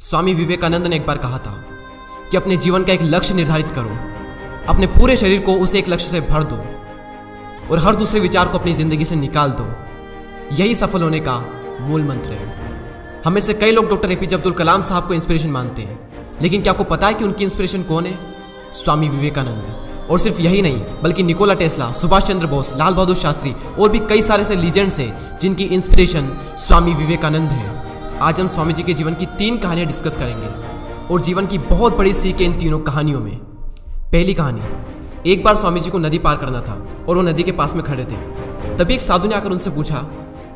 स्वामी विवेकानंद ने एक बार कहा था कि अपने जीवन का एक लक्ष्य निर्धारित करो, अपने पूरे शरीर को उसे एक लक्ष्य से भर दो और हर दूसरे विचार को अपनी जिंदगी से निकाल दो। यही सफल होने का मूल मंत्र है। हमें से कई लोग डॉक्टर एपीजे अब्दुल कलाम साहब को इंस्पिरेशन मानते हैं, लेकिन क्या आपको पता है कि उनकी इंस्पिरेशन कौन है? स्वामी विवेकानंद। और सिर्फ यही नहीं बल्कि निकोला टेस्ला, सुभाष चंद्र बोस, लाल बहादुर शास्त्री और भी कई सारे से लीजेंड्स हैं जिनकी इंस्पिरेशन स्वामी विवेकानंद है। आज हम स्वामी जी के जीवन की 3 कहानियां डिस्कस करेंगे और जीवन की बहुत बड़ी सीख है इन तीनों कहानियों में। पहली कहानी, एक बार स्वामी जी को नदी पार करना था और वो नदी के पास में खड़े थे। तभी एक साधु ने आकर उनसे पूछा,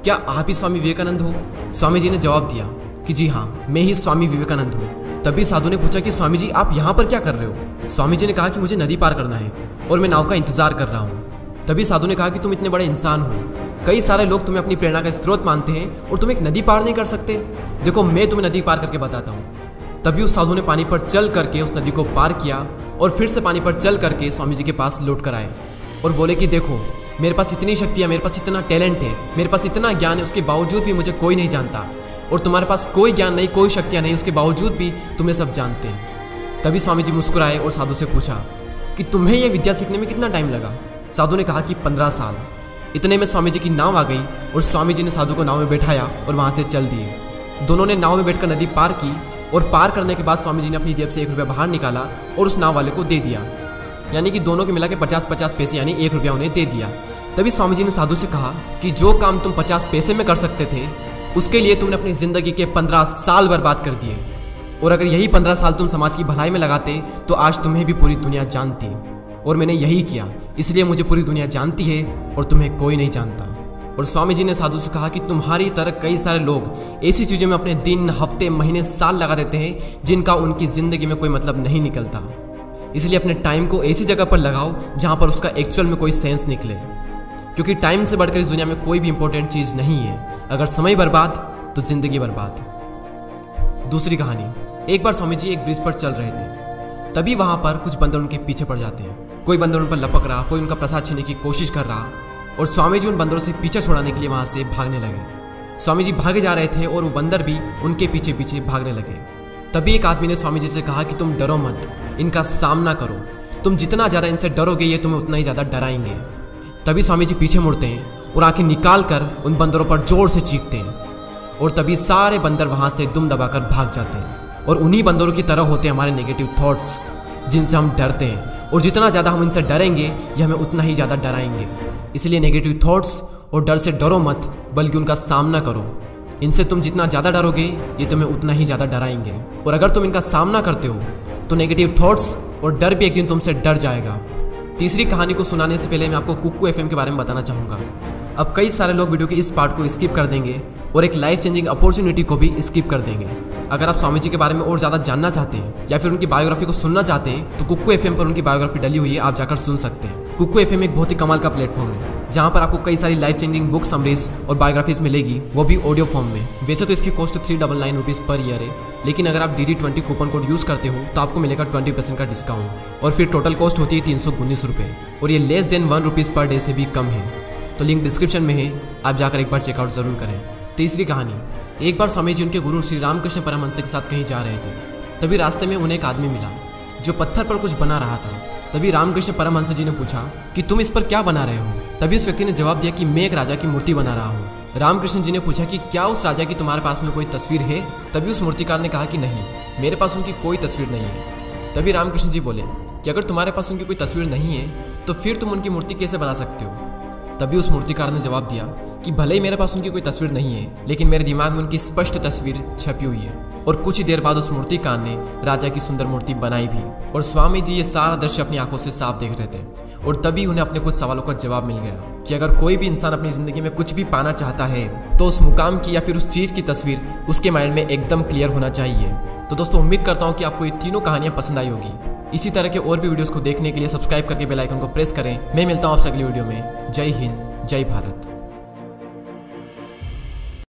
क्या आप ही स्वामी विवेकानंद हो? स्वामी जी ने जवाब दिया कि जी हाँ, मैं ही स्वामी विवेकानंद हूँ। तभी साधु ने पूछा कि स्वामी जी आप यहाँ पर क्या कर रहे हो? स्वामी जी ने कहा कि मुझे नदी पार करना है और मैं नाव का इंतजार कर रहा हूँ। तभी साधु ने कहा कि तुम इतने बड़े इंसान हो, कई सारे लोग तुम्हें अपनी प्रेरणा का स्रोत मानते हैं और तुम एक नदी पार नहीं कर सकते। देखो मैं तुम्हें नदी पार करके बताता हूँ। तभी उस साधु ने पानी पर चल करके उस नदी को पार किया और फिर से पानी पर चल करके स्वामी जी के पास लौट कर आए और बोले कि देखो मेरे पास इतनी शक्ति है, मेरे पास इतना टैलेंट है, मेरे पास इतना ज्ञान है, उसके बावजूद भी मुझे कोई नहीं जानता। और तुम्हारे पास कोई ज्ञान नहीं, कोई शक्तियाँ नहीं, उसके बावजूद भी तुम्हें सब जानते हैं। तभी स्वामी जी मुस्कुराए और साधु से पूछा कि तुम्हें यह विद्या सीखने में कितना टाइम लगा? साधु ने कहा कि 15 साल। इतने में स्वामी जी की नाव आ गई और स्वामी जी ने साधु को नाव में बैठाया और वहाँ से चल दिए। दोनों ने नाव में बैठकर नदी पार की और पार करने के बाद स्वामी जी ने अपनी जेब से 1 रुपया बाहर निकाला और उस नाव वाले को दे दिया। यानी कि दोनों के मिला के 50-50 पैसे यानी 1 रुपया उन्हें दे दिया। तभी स्वामी जी ने साधु से कहा कि जो काम तुम 50 पैसे में कर सकते थे उसके लिए तुमने अपनी ज़िंदगी के 15 साल बर्बाद कर दिए, और अगर यही 15 साल तुम समाज की भलाई में लगाते तो आज तुम्हें भी पूरी दुनिया जानती। और मैंने यही किया, इसलिए मुझे पूरी दुनिया जानती है और तुम्हें कोई नहीं जानता। और स्वामी जी ने साधु से कहा कि तुम्हारी तरह कई सारे लोग ऐसी चीज़ों में अपने दिन, हफ्ते, महीने, साल लगा देते हैं जिनका उनकी ज़िंदगी में कोई मतलब नहीं निकलता। इसलिए अपने टाइम को ऐसी जगह पर लगाओ जहाँ पर उसका एक्चुअल में कोई सेंस निकले, क्योंकि टाइम से बढ़कर इस दुनिया में कोई भी इंपॉर्टेंट चीज़ नहीं है। अगर समय बर्बाद तो जिंदगी बर्बाद। दूसरी कहानी, एक बार स्वामी जी एक ब्रिज पर चल रहे थे। तभी वहाँ पर कुछ बंदर उनके पीछे पड़ जाते हैं। कोई बंदर उन पर लपक रहा, कोई उनका प्रसाद छीनने की कोशिश कर रहा, और स्वामी जी उन बंदरों से पीछा छुड़ाने के लिए वहाँ से भागने लगे। स्वामी जी भागे जा रहे थे और वो बंदर भी उनके पीछे पीछे भागने लगे। तभी एक आदमी ने स्वामी जी से कहा कि तुम डरो मत, इनका सामना करो। तुम जितना ज़्यादा इनसे डरोगे ये तुम्हें उतना ही ज़्यादा डराएंगे। तभी स्वामी जी पीछे मुड़ते हैं और आंखें निकाल कर उन बंदरों पर जोर से चीखते हैं, और तभी सारे बंदर वहाँ से दुम दबाकर भाग जाते हैं। और उन्हीं बंदरों की तरह होते हैं हमारे नेगेटिव थॉट्स, जिनसे हम डरते हैं, और जितना ज़्यादा हम इनसे डरेंगे ये हमें उतना ही ज़्यादा डराएंगे। इसलिए नेगेटिव थॉट्स और डर से डरो मत, बल्कि उनका सामना करो। इनसे तुम जितना ज़्यादा डरोगे ये तुम्हें उतना ही ज़्यादा डराएंगे, और अगर तुम इनका सामना करते हो तो नेगेटिव थॉट्स और डर भी एक दिन तुमसे डर जाएगा। तीसरी कहानी को सुनाने से पहले मैं आपको कुक्कू एफएम के बारे में बताना चाहूँगा। अब कई सारे लोग वीडियो के इस पार्ट को स्किप कर देंगे और एक लाइफ चेंजिंग अपॉर्चुनिटी को भी स्किप कर देंगे। अगर आप स्वामी जी के बारे में और ज़्यादा जानना चाहते हैं या फिर उनकी बायोग्राफी को सुनना चाहते हैं तो कुक्कू एफएम पर उनकी बायोग्राफी डली हुई है, आप जाकर सुन सकते हैं। कुक्कू एफएम एक बहुत ही कमाल का प्लेटफॉर्म है जहाँ पर आपको कई सारी लाइफ चेंजिंग बुक समरीज और बायोग्राफीज मिलेगी, वो भी ऑडियो फॉर्म में। वैसे तो इसकी कॉस्ट 399 रुपीज़ पर ईयर है, लेकिन अगर आप DD20 कूपन कोड यूज़ करते हो तो आपको मिलेगा 20% का डिस्काउंट, और फिर टोटल कॉस्ट होती है 319 रुपये, और ये less than 1 rupees per day से भी कम है। तो लिंक डिस्क्रिप्शन में है, आप जाकर एक बार चेकआउट ज़रूर करें। तीसरी कहानी, एक बार स्वामी जी उनके गुरु श्री रामकृष्ण परमहंस के साथ कहीं जा रहे थे। तभी रास्ते में उन्हें एक आदमी मिला जो पत्थर पर कुछ बना रहा था। तभी रामकृष्ण परमहंस जी ने पूछा कि तुम इस पर क्या बना रहे हो? तभी उस व्यक्ति ने जवाब दिया कि मैं एक राजा की मूर्ति बना रहा हूँ। रामकृष्ण जी ने पूछा कि क्या उस राजा की तुम्हारे पास में कोई तस्वीर है? तभी उस मूर्तिकार ने कहा कि नहीं, मेरे पास उनकी कोई तस्वीर नहीं है। तभी रामकृष्ण जी बोले कि अगर तुम्हारे पास उनकी कोई तस्वीर नहीं है तो फिर तुम उनकी मूर्ति कैसे बना सकते हो? तभी उस मूर्तिकार ने जवाब दिया कि भले ही मेरे पास उनकी कोई तस्वीर नहीं है, लेकिन मेरे दिमाग में उनकी स्पष्ट तस्वीर छपी हुई है। और कुछ ही देर बाद उस मूर्तिकार ने राजा की सुंदर मूर्ति बनाई भी। और स्वामी जी ये सारा दृश्य अपनी आंखों से साफ देख रहे थे, और तभी उन्हें अपने कुछ सवालों का जवाब मिल गया कि अगर कोई भी इंसान अपनी जिंदगी में कुछ भी पाना चाहता है तो उस मुकाम की या फिर उस चीज़ की तस्वीर उसके माइंड में एकदम क्लियर होना चाहिए। तो दोस्तों उम्मीद करता हूँ कि आपको ये तीनों कहानियाँ पसंद आई होगी। इसी तरह के और भी वीडियोस को देखने के लिए सब्सक्राइब करके बेल आइकन को प्रेस करें। मैं मिलता हूँ आपसे अगली वीडियो में। जय हिंद, जय भारत।